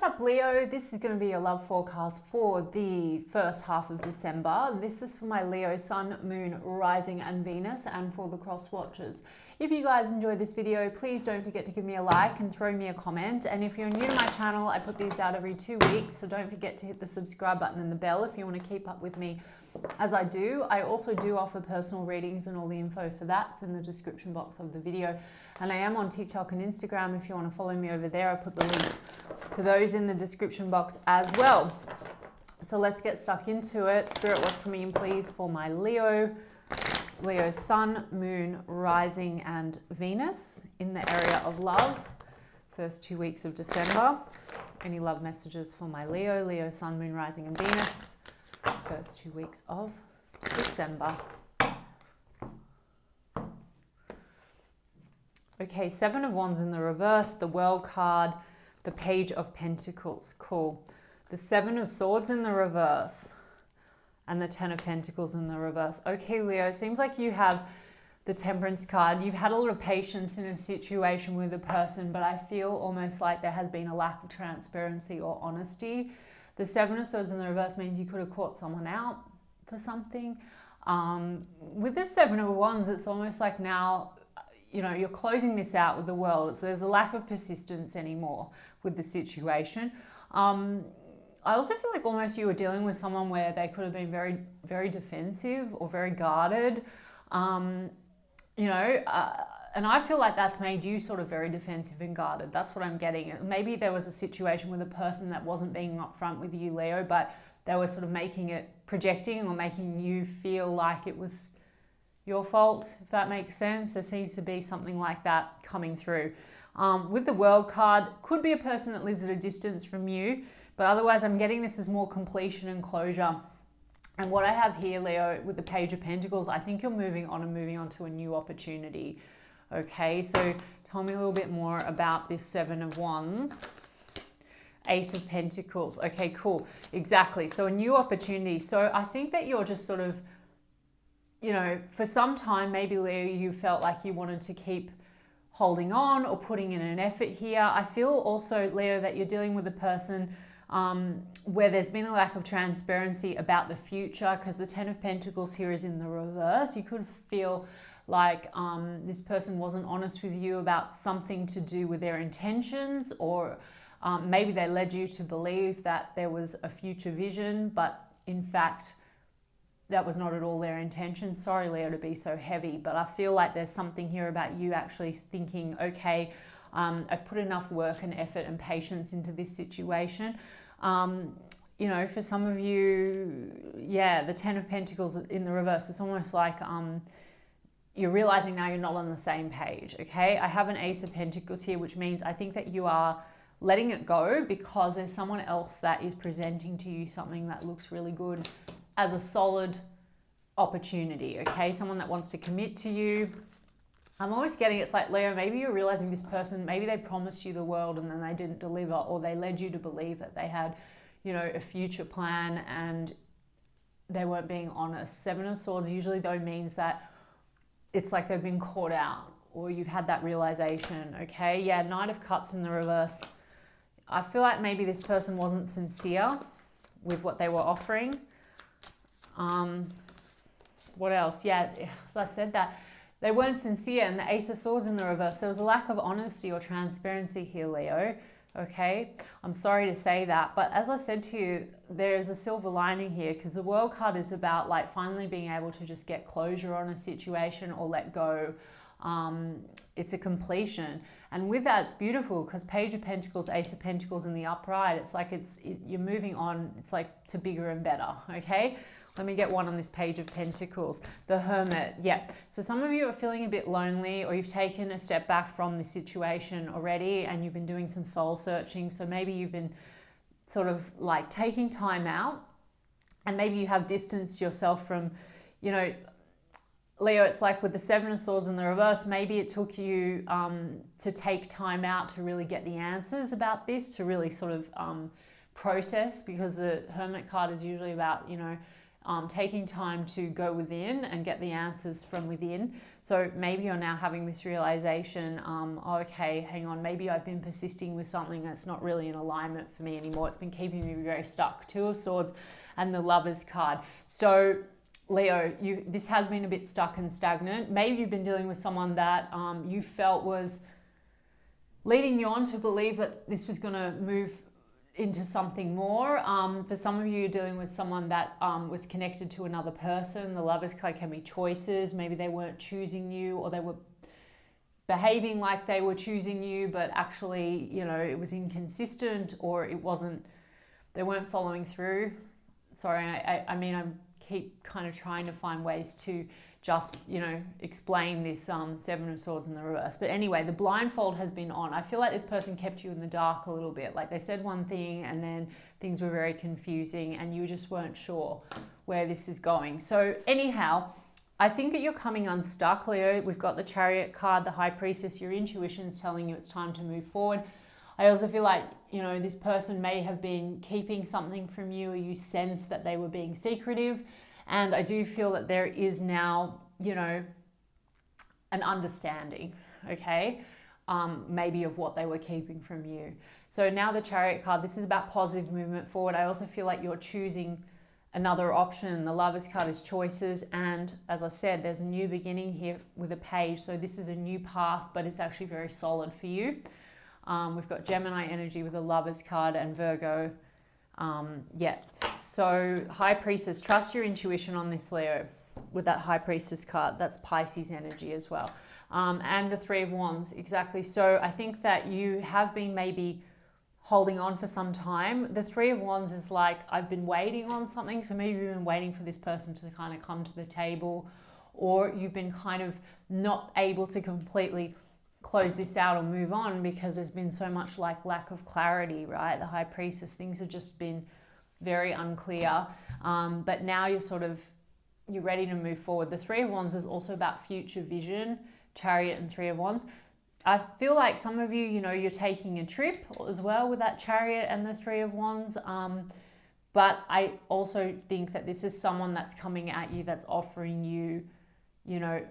up, Leo? This is going to be your love forecast for the first half of December. This is for my Leo Sun, Moon, Rising and Venus, and for the cross watchers. If you guys enjoyed this video, please don't forget to give me a like and throw me a comment. And if you're new to my channel, I put these out every 2 weeks, so don't forget to hit the subscribe button and the bell if you want to keep up with me as I do. I also do offer personal readings, and all the info for that's in the description box of the video. And I am on TikTok and Instagram if you want to follow me over there. I put the links to those in the description box as well. So let's get stuck into it. Spirit, what's coming in please for my Leo Sun, Moon, Rising and Venus in the area of love. First 2 weeks of December. Any love messages for my Leo Sun, Moon, Rising and Venus. First 2 weeks of December. Okay, Seven of Wands in the reverse, the World card, the Page of Pentacles. Cool. The Seven of Swords in the reverse and the Ten of Pentacles in the reverse. Okay, Leo, seems like you have the Temperance card. You've had a lot of patience in a situation with a person, but I feel almost like there has been a lack of transparency or honesty. The Seven of Swords in the reverse means you could have caught someone out for something. With the Seven of Wands, it's almost like now, you know, you're closing this out with the world. So there's a lack of persistence anymore with the situation. I also feel like almost you were dealing with someone where they could have been very, very defensive or very guarded, and I feel like that's made you sort of very defensive and guarded. That's what I'm getting. Maybe there was a situation with a person that wasn't being upfront with you, Leo, but they were sort of making it, projecting or making you feel like it was your fault, if that makes sense. There seems to be something like that coming through. With the World card, could be a person that lives at a distance from you, but otherwise I'm getting this as more completion and closure. And what I have here, Leo, with the Page of Pentacles, I think you're moving on to a new opportunity. Okay, so tell me a little bit more about this Seven of Wands. Ace of Pentacles. Okay, cool. Exactly. So a new opportunity. So I think that you're just sort of, you know, for some time, maybe, Leo, you felt like you wanted to keep holding on or putting in an effort here. I feel also, Leo, that you're dealing with a person where there's been a lack of transparency about the future, because the Ten of Pentacles here is in the reverse. You could feel like this person wasn't honest with you about something to do with their intentions, or maybe they led you to believe that there was a future vision, but in fact, that was not at all their intention. Sorry, Leo, to be so heavy, but I feel like there's something here about you actually thinking, okay, I've put enough work and effort and patience into this situation. You know, for some of you, yeah, the Ten of Pentacles in the reverse, it's almost like you're realizing now you're not on the same page, okay? I have an Ace of Pentacles here, which means I think that you are letting it go because there's someone else that is presenting to you something that looks really good as a solid opportunity, okay? Someone that wants to commit to you. I'm always getting, it's like, Leo, maybe you're realizing this person, maybe they promised you the world and then they didn't deliver, or they led you to believe that they had, you know, a future plan and they weren't being honest. Seven of Swords usually though means that it's like they've been caught out or you've had that realization, okay? Yeah, Knight of Cups in the reverse. I feel like maybe this person wasn't sincere with what they were offering. What else? Yeah, as I said that, they weren't sincere. And the Ace of Swords in the reverse, there was a lack of honesty or transparency here, Leo. Okay, I'm sorry to say that, but as I said to you, there is a silver lining here, because the World card is about like finally being able to just get closure on a situation or let go. It's a completion, and with that, it's beautiful because Page of Pentacles, Ace of Pentacles in the upright, it's like you're moving on. It's like to bigger and better. Okay. Let me get one on this Page of Pentacles. The Hermit, yeah. So some of you are feeling a bit lonely, or you've taken a step back from the situation already and you've been doing some soul searching. So maybe you've been sort of like taking time out, and maybe you have distanced yourself from, you know, Leo, it's like with the Seven of Swords in the reverse, maybe it took you to take time out to really get the answers about this, to really sort of process, because the Hermit card is usually about, you know, taking time to go within and get the answers from within. So maybe you're now having this realization, oh, okay, hang on, maybe I've been persisting with something that's not really in alignment for me anymore. It's been keeping me very stuck. Two of Swords and the Lovers card. So Leo, this has been a bit stuck and stagnant. Maybe you've been dealing with someone that you felt was leading you on to believe that this was going to move into something more. For some of you, you're dealing with someone that was connected to another person. The Lovers card can be choices. Maybe they weren't choosing you, or they were behaving like they were choosing you, but actually, you know, it was inconsistent, or it wasn't, they weren't following through. Sorry, I mean, I keep kind of trying to find ways to just, you know, explain this Seven of Swords in the reverse. But anyway, the blindfold has been on. I feel like this person kept you in the dark a little bit. Like they said one thing and then things were very confusing and you just weren't sure where this is going. So anyhow, I think that you're coming unstuck, Leo. We've got the Chariot card, the High Priestess. Your intuition's telling you it's time to move forward. I also feel like, you know, this person may have been keeping something from you, or you sense that they were being secretive. And I do feel that there is now, you know, an understanding, okay, maybe of what they were keeping from you. So now the Chariot card, this is about positive movement forward. I also feel like you're choosing another option. The Lovers card is choices. And as I said, there's a new beginning here with a page. So this is a new path, but it's actually very solid for you. We've got Gemini energy with the Lovers card and Virgo. So High Priestess, trust your intuition on this, Leo, with that High Priestess card. That's Pisces energy as well. And the Three of Wands, exactly. So I think that you have been maybe holding on for some time. The Three of Wands is like, I've been waiting on something. So maybe you've been waiting for this person to kind of come to the table, or you've been kind of not able to completely close this out or move on because there's been so much like lack of clarity, right? The High Priestess, things have just been very unclear. But now you're ready to move forward. The Three of Wands is also about future vision, Chariot and Three of Wands. I feel like some of you, you know, you're taking a trip as well with that Chariot and the Three of Wands. But I also think that this is someone that's coming at you, that's offering you, you know,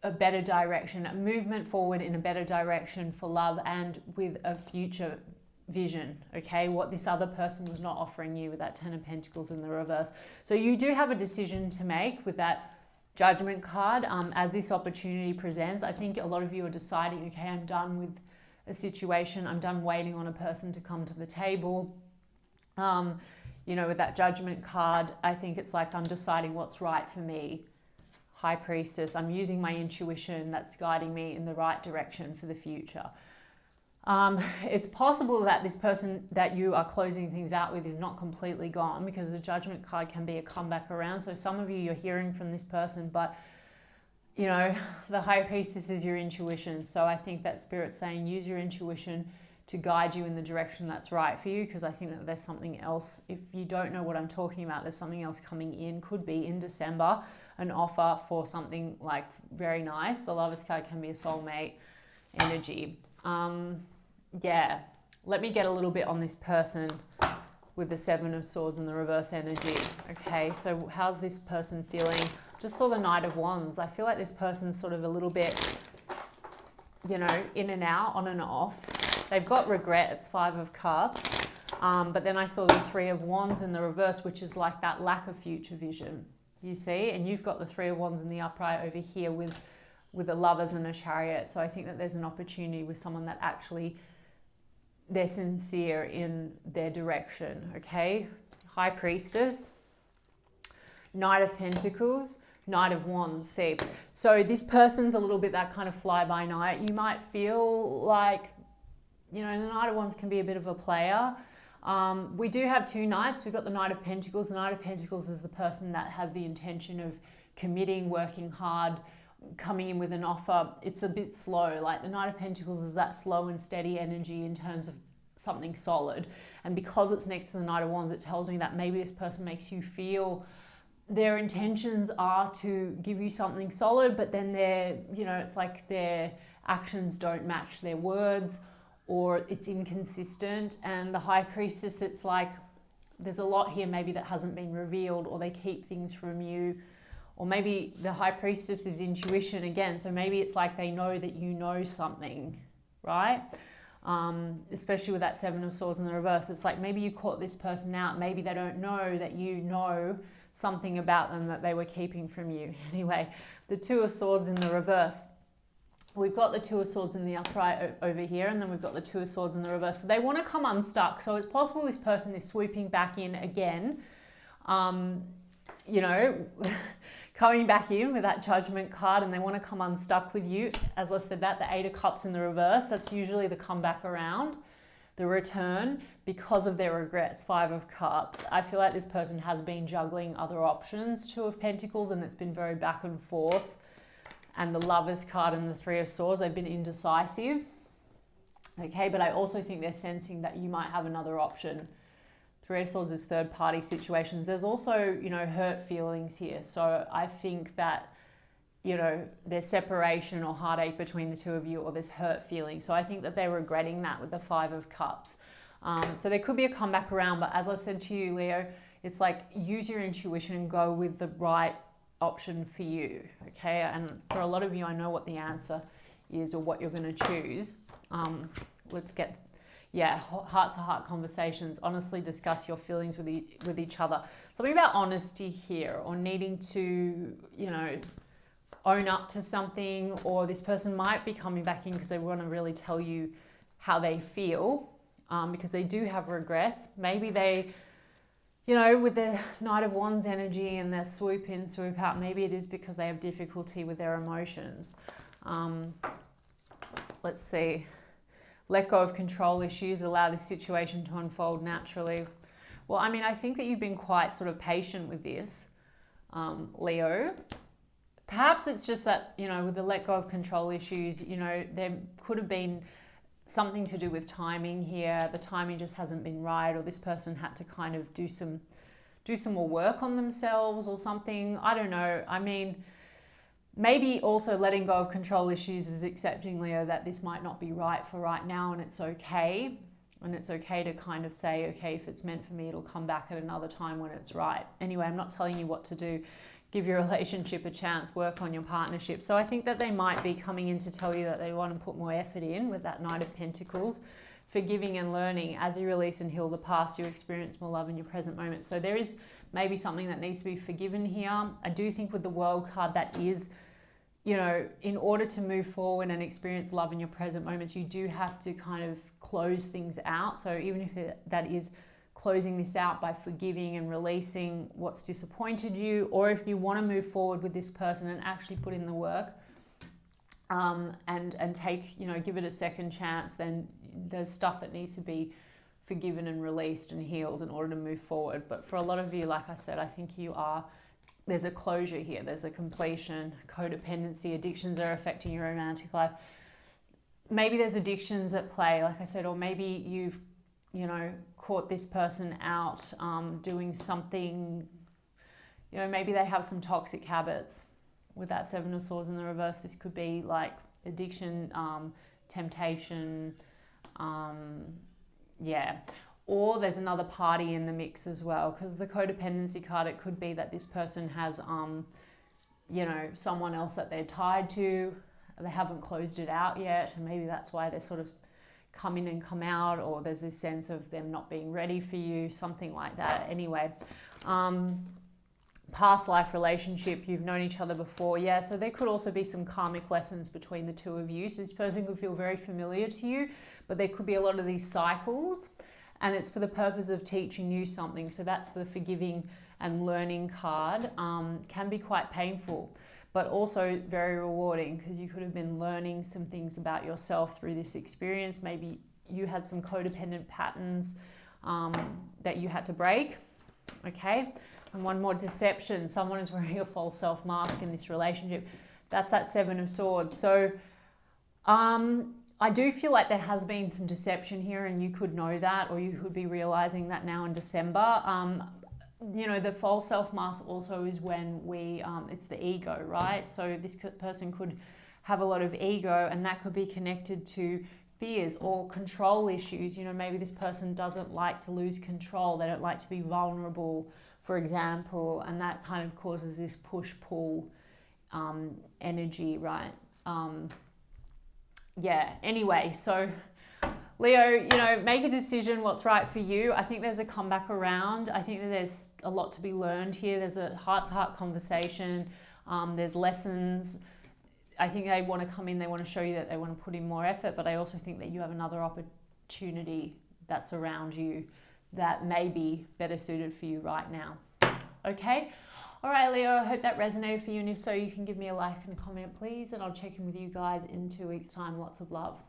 a better direction, a movement forward in a better direction for love and with a future vision, okay? What this other person was not offering you with that Ten of Pentacles in the reverse. So you do have a decision to make with that Judgment card as this opportunity presents. I think a lot of you are deciding, okay, I'm done with a situation. I'm done waiting on a person to come to the table. You know, with that Judgment card, I think it's like I'm deciding what's right for me. High Priestess, I'm using my intuition that's guiding me in the right direction for the future. It's possible that this person that you are closing things out with is not completely gone, because the Judgment card can be a comeback around. So some of you, you're hearing from this person, but you know, the High Priestess is your intuition. So I think that Spirit's saying use your intuition to guide you in the direction that's right for you, because I think that there's something else. If you don't know what I'm talking about, there's something else coming in. Could be in December, an offer for something like very nice. The Lovers card can be a soulmate energy. Yeah, let me get a little bit on this person with the Seven of Swords and the reverse energy. Okay, so how's this person feeling? Just saw the Knight of Wands. I feel like this person's sort of a little bit, you know, in and out, on and off. They've got regret, it's Five of Cups. But then I saw the Three of Wands in the reverse, which is like that lack of future vision, you see? And you've got the Three of Wands in the upright over here with the Lovers and a Chariot. So I think that there's an opportunity with someone that actually, they're sincere in their direction, okay? High Priestess, Knight of Pentacles, Knight of Wands, see? So this person's a little bit that kind of fly-by-night. You might feel like, you know, the Knight of Wands can be a bit of a player. We do have two Knights. We've got the Knight of Pentacles. The Knight of Pentacles is the person that has the intention of committing, working hard, coming in with an offer. It's a bit slow. Like the Knight of Pentacles is that slow and steady energy in terms of something solid. And because it's next to the Knight of Wands, it tells me that maybe this person makes you feel their intentions are to give you something solid, but then they're, you know, it's like their actions don't match their words, or it's inconsistent. And the High Priestess, it's like there's a lot here maybe that hasn't been revealed, or they keep things from you, Or maybe the High Priestess is intuition again. So maybe it's like they know that you know something, right? Especially with that Seven of Swords in the reverse. It's like maybe you caught this person out. Maybe they don't know that you know something about them that they were keeping from you. Anyway, the Two of Swords in the reverse. We've got the Two of Swords in the upright over here, and then we've got the Two of Swords in the reverse. So they want to come unstuck. So it's possible this person is swooping back in again, you know, coming back in with that Judgment card, and they want to come unstuck with you. As I said, that the Eight of Cups in the reverse, that's usually the comeback around, the return, because of their regrets. Five of Cups. I feel like this person has been juggling other options. Two of Pentacles, and it's been very back and forth. And the Lovers card and the Three of Swords, they've been indecisive. Okay, but I also think they're sensing that you might have another option. Three of Swords is third party situations. There's also, you know, hurt feelings here. So I think that, you know, there's separation or heartache between the two of you, or there's hurt feeling. So I think that they're regretting that with the Five of Cups. So there could be a comeback around, but as I said to you, Leo, it's like use your intuition and go with the right option for you, okay? And for a lot of you, I know what the answer is or what you're going to choose. Let's get, yeah, heart-to-heart conversations. Honestly discuss your feelings with each other. Something about honesty here, or needing to, you know, own up to something, or this person might be coming back in because they want to really tell you how they feel, because they do have regrets. Maybe they, you know, with the Knight of Wands energy and their swoop in, swoop out, maybe it is because they have difficulty with their emotions. Let's see. Let go of control issues, allow this situation to unfold naturally. Well, I mean, I think that you've been quite sort of patient with this, Leo. Perhaps it's just that, you know, with the let go of control issues, you know, there could have been something to do with timing here. The timing just hasn't been right, or this person had to kind of do some more work on themselves or something. I don't know. I mean, maybe also letting go of control issues is accepting, Leo, that this might not be right for right now, and it's okay. And it's okay to kind of say, okay, if it's meant for me, it'll come back at another time when it's right. Anyway, I'm not telling you what to do. Give your relationship a chance, work on your partnership. So I think that they might be coming in to tell you that they want to put more effort in with that Knight of Pentacles. Forgiving and learning. As you release and heal the past, you experience more love in your present moment. So there is maybe something that needs to be forgiven here. I do think with the World card, that is, you know, in order to move forward and experience love in your present moments, you do have to kind of close things out. So even if that is closing this out by forgiving and releasing what's disappointed you, or if you want to move forward with this person and actually put in the work, and take, you know, give it a second chance, then there's stuff that needs to be forgiven and released and healed in order to move forward. But for a lot of you, like I said, I think there's a closure here, there's a completion. Codependency, addictions are affecting your romantic life. Maybe there's addictions at play, like I said, or maybe you've, you know, caught this person out doing something, you know, maybe they have some toxic habits. With that Seven of Swords in the reverse, this could be like addiction, temptation, yeah. Or there's another party in the mix as well, because the codependency card, it could be that this person has, you know, someone else that they're tied to. They haven't closed it out yet, and maybe that's why they're sort of come in and come out, or there's this sense of them not being ready for you, something like that. Anyway, past life relationship, you've known each other before. Yeah, so there could also be some karmic lessons between the two of you. So this person could feel very familiar to you, but there could be a lot of these cycles, and it's for the purpose of teaching you something. So that's the forgiving and learning card. Can be quite painful, but also very rewarding, because you could have been learning some things about yourself through this experience. Maybe you had some codependent patterns that you had to break, okay? And one more, deception. Someone is wearing a false self mask in this relationship. That's that Seven of Swords. So I do feel like there has been some deception here, and you could know that, or you could be realizing that now in December. You know, the false self mask also is when it's the ego, right? So this person could have a lot of ego, and that could be connected to fears or control issues. You know, maybe this person doesn't like to lose control. They don't like to be vulnerable, for example, and that kind of causes this push-pull energy, right? Yeah, anyway, so Leo, you know, make a decision what's right for you. I think there's a comeback around. I think that there's a lot to be learned here. There's a heart-to-heart conversation. There's lessons. I think they want to come in, they want to show you that they want to put in more effort, but I also think that you have another opportunity that's around you that may be better suited for you right now. Okay? All right, Leo, I hope that resonated for you, and if so, you can give me a like and a comment, please, and I'll check in with you guys in 2 weeks' time. Lots of love.